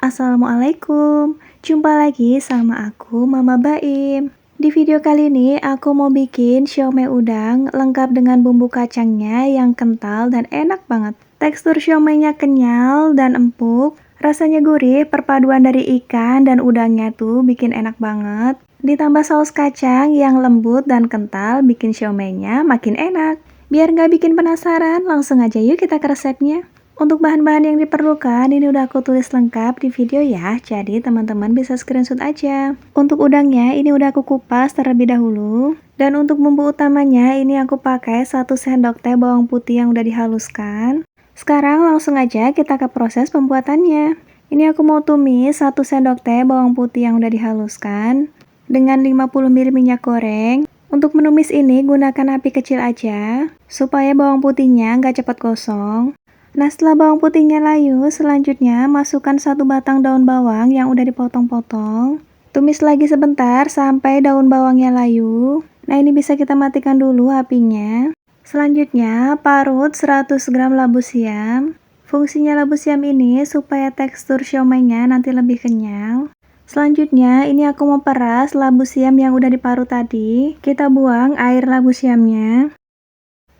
Assalamualaikum, jumpa lagi sama aku Mama Baim. Di video kali ini aku mau bikin siomay udang lengkap dengan bumbu kacangnya yang kental dan enak banget. Tekstur siomaynya kenyal dan empuk, rasanya gurih, perpaduan dari ikan dan udangnya tuh bikin enak banget. Ditambah saus kacang yang lembut dan kental bikin siomaynya makin enak. Biar nggak bikin penasaran, langsung aja yuk kita ke resepnya. Untuk bahan-bahan yang diperlukan, ini udah aku tulis lengkap di video ya, jadi teman-teman bisa screenshot aja. Untuk udangnya, ini udah aku kupas terlebih dahulu. Dan untuk bumbu utamanya, ini aku pakai 1 sendok teh bawang putih yang udah dihaluskan. Sekarang langsung aja kita ke proses pembuatannya. Ini aku mau tumis 1 sendok teh bawang putih yang udah dihaluskan dengan 50 ml minyak goreng. Untuk menumis ini gunakan api kecil aja, supaya bawang putihnya nggak cepat gosong. Nah, setelah bawang putihnya layu, selanjutnya masukkan 1 batang daun bawang yang udah dipotong-potong. Tumis lagi sebentar sampai daun bawangnya layu. Nah, ini bisa kita matikan dulu apinya. Selanjutnya, parut 100 gram labu siam. Fungsinya labu siam ini supaya tekstur siomaynya nanti lebih kenyal. Selanjutnya, ini aku mau peras labu siam yang udah diparut tadi. Kita buang air labu siamnya.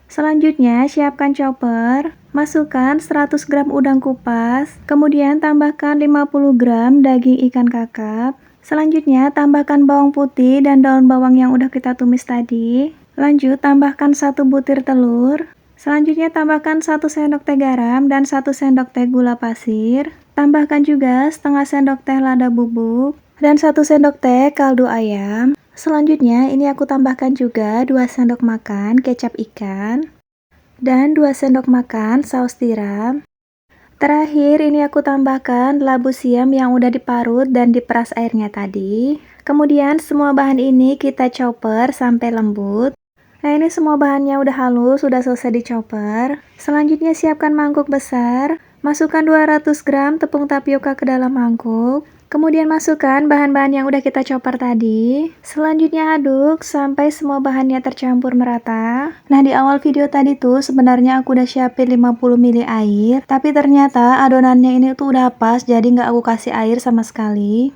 Selanjutnya, siapkan chopper, masukkan 100 gram udang kupas, kemudian tambahkan 50 gram daging ikan kakap. Selanjutnya, tambahkan bawang putih dan daun bawang yang udah kita tumis tadi. Lanjut, tambahkan 1 butir telur. Selanjutnya, tambahkan 1 sendok teh garam dan 1 sendok teh gula pasir. Tambahkan juga setengah sendok teh lada bubuk dan 1 sendok teh kaldu ayam. Selanjutnya, ini aku tambahkan juga 2 sendok makan kecap ikan dan 2 sendok makan saus tiram. Terakhir, ini aku tambahkan labu siam yang udah diparut dan diperas airnya tadi. Kemudian, semua bahan ini kita chopper sampai lembut. Nah, ini semua bahannya udah halus, udah selesai dichopper. Selanjutnya, siapkan mangkuk besar. Masukkan 200 gram tepung tapioka ke dalam mangkuk. Kemudian masukkan bahan-bahan yang udah kita chopper tadi. Selanjutnya aduk sampai semua bahannya tercampur merata. Nah, di awal video tadi tuh sebenarnya aku udah siapin 50 ml air, tapi ternyata adonannya ini tuh udah pas, jadi nggak aku kasih air sama sekali.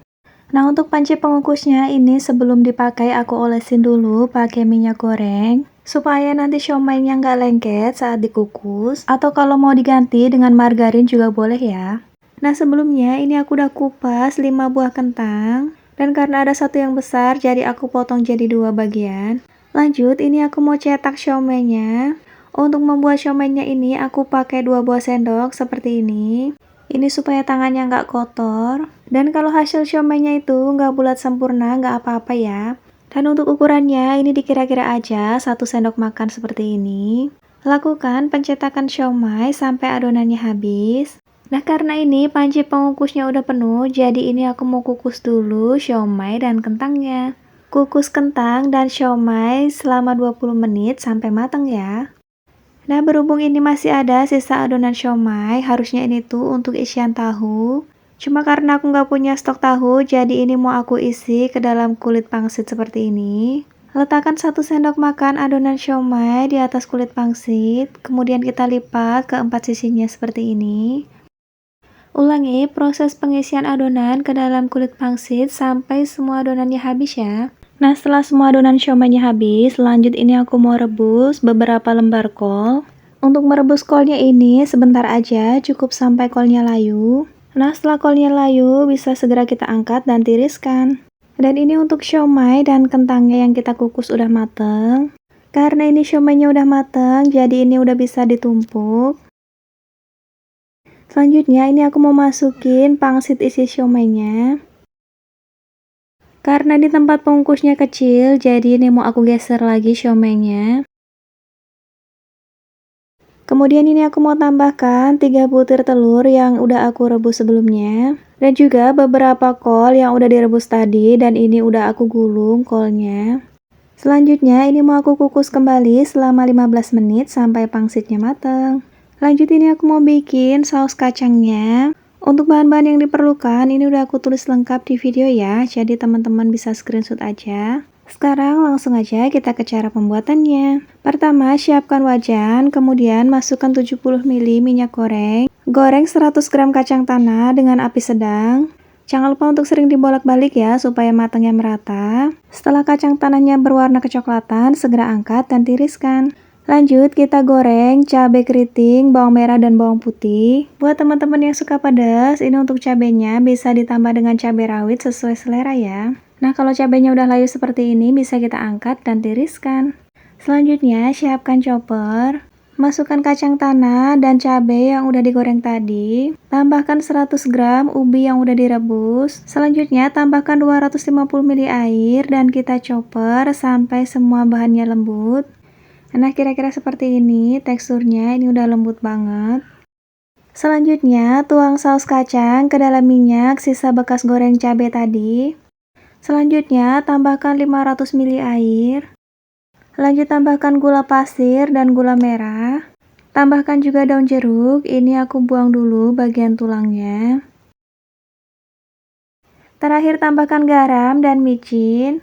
Nah, untuk panci pengukusnya ini sebelum dipakai aku olesin dulu pakai minyak goreng, supaya nanti siomaynya nggak lengket saat dikukus, atau kalau mau diganti dengan margarin juga boleh ya. Nah, sebelumnya ini aku udah kupas 5 buah kentang, dan karena ada 1 yang besar jadi aku potong jadi 2 bagian. Lanjut, ini aku mau cetak siomaynya. Untuk membuat siomaynya ini aku pakai 2 buah sendok seperti ini. Ini supaya tangannya nggak kotor. Dan kalau hasil siomaynya itu nggak bulat sempurna, nggak apa-apa ya. Dan untuk ukurannya ini dikira-kira aja 1 sendok makan seperti ini. Lakukan pencetakan siomay sampai adonannya habis. Nah, karena ini panci pengukusnya udah penuh, jadi ini aku mau kukus dulu siomay dan kentangnya. Kukus kentang dan siomay selama 20 menit sampai matang ya. Nah, berhubung ini masih ada sisa adonan siomay, harusnya ini tuh untuk isian tahu. Cuma karena aku nggak punya stok tahu, jadi ini mau aku isi ke dalam kulit pangsit seperti ini. Letakkan 1 sendok makan adonan siomay di atas kulit pangsit, kemudian kita lipat ke 4 sisinya seperti ini. Ulangi proses pengisian adonan ke dalam kulit pangsit sampai semua adonannya habis ya. Nah, setelah semua adonan siomaynya habis, lanjut ini aku mau rebus beberapa lembar kol. Untuk merebus kolnya ini sebentar aja, cukup sampai kolnya layu. Nah, setelah kolnya layu, bisa segera kita angkat dan tiriskan. Dan ini untuk siomay dan kentangnya yang kita kukus udah mateng. Karena ini siomaynya udah mateng, jadi ini udah bisa ditumpuk. Selanjutnya ini aku mau masukin pangsit isi siomaynya. Karena di tempat pengukusnya kecil, jadi ini mau aku geser lagi siomaynya. Kemudian ini aku mau tambahkan 3 butir telur yang udah aku rebus sebelumnya. Dan juga beberapa kol yang udah direbus tadi dan ini udah aku gulung kolnya. Selanjutnya ini mau aku kukus kembali selama 15 menit sampai pangsitnya mateng. Lanjut ini aku mau bikin saus kacangnya. Untuk bahan-bahan yang diperlukan ini udah aku tulis lengkap di video ya, jadi teman-teman bisa screenshot aja. Sekarang langsung aja kita ke cara pembuatannya. Pertama, siapkan wajan, kemudian masukkan 70 ml minyak goreng. Goreng 100 gram kacang tanah dengan api sedang. Jangan lupa untuk sering dibolak-balik ya, supaya matangnya merata. Setelah kacang tanahnya berwarna kecoklatan, segera angkat dan tiriskan. Lanjut, kita goreng cabai keriting, bawang merah, dan bawang putih. Buat teman-teman yang suka pedas, ini untuk cabenya bisa ditambah dengan cabai rawit sesuai selera ya. Nah, kalau cabenya udah layu seperti ini, bisa kita angkat dan tiriskan. Selanjutnya, siapkan chopper. Masukkan kacang tanah dan cabai yang udah digoreng tadi. Tambahkan 100 gram ubi yang udah direbus. Selanjutnya, tambahkan 250 ml air dan kita chopper sampai semua bahannya lembut. Nah, kira-kira seperti ini teksturnya, ini udah lembut banget. Selanjutnya, tuang saus kacang ke dalam minyak sisa bekas goreng cabai tadi. Selanjutnya, tambahkan 500 ml air. Lanjut tambahkan gula pasir dan gula merah. Tambahkan juga daun jeruk, ini aku buang dulu bagian tulangnya. Terakhir tambahkan garam dan micin.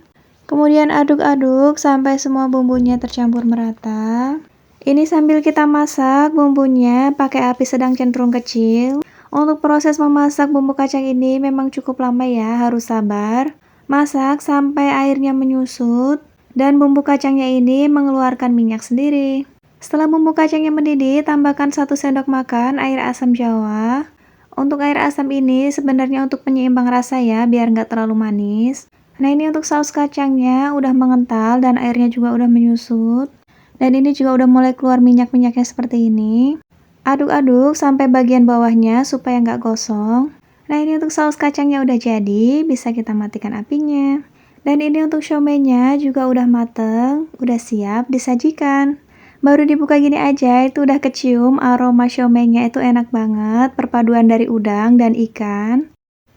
Kemudian aduk-aduk sampai semua bumbunya tercampur merata. Ini sambil kita masak bumbunya pakai api sedang cenderung kecil. Untuk proses memasak bumbu kacang ini memang cukup lama ya, harus sabar. Masak sampai airnya menyusut dan bumbu kacangnya ini mengeluarkan minyak sendiri. Setelah bumbu kacangnya mendidih, tambahkan 1 sendok makan air asam jawa. Untuk air asam ini sebenarnya untuk penyeimbang rasa ya, biar nggak terlalu manis. Nah, ini untuk saus kacangnya udah mengental dan airnya juga udah menyusut. Dan ini juga udah mulai keluar minyak-minyaknya seperti ini. Aduk-aduk sampai bagian bawahnya supaya nggak gosong. Nah, ini untuk saus kacangnya udah jadi, bisa kita matikan apinya. Dan ini untuk siomaynya juga udah mateng, udah siap disajikan. Baru dibuka gini aja, itu udah kecium aroma siomaynya itu enak banget, perpaduan dari udang dan ikan.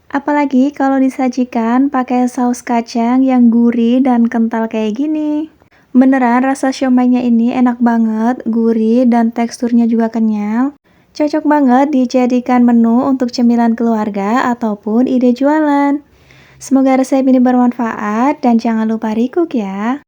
Apalagi kalau disajikan pakai saus kacang yang gurih dan kental kayak gini. Beneran rasa siomaynya ini enak banget, gurih dan teksturnya juga kenyal. Cocok banget dijadikan menu untuk cemilan keluarga ataupun ide jualan. Semoga resep ini bermanfaat dan jangan lupa recook ya.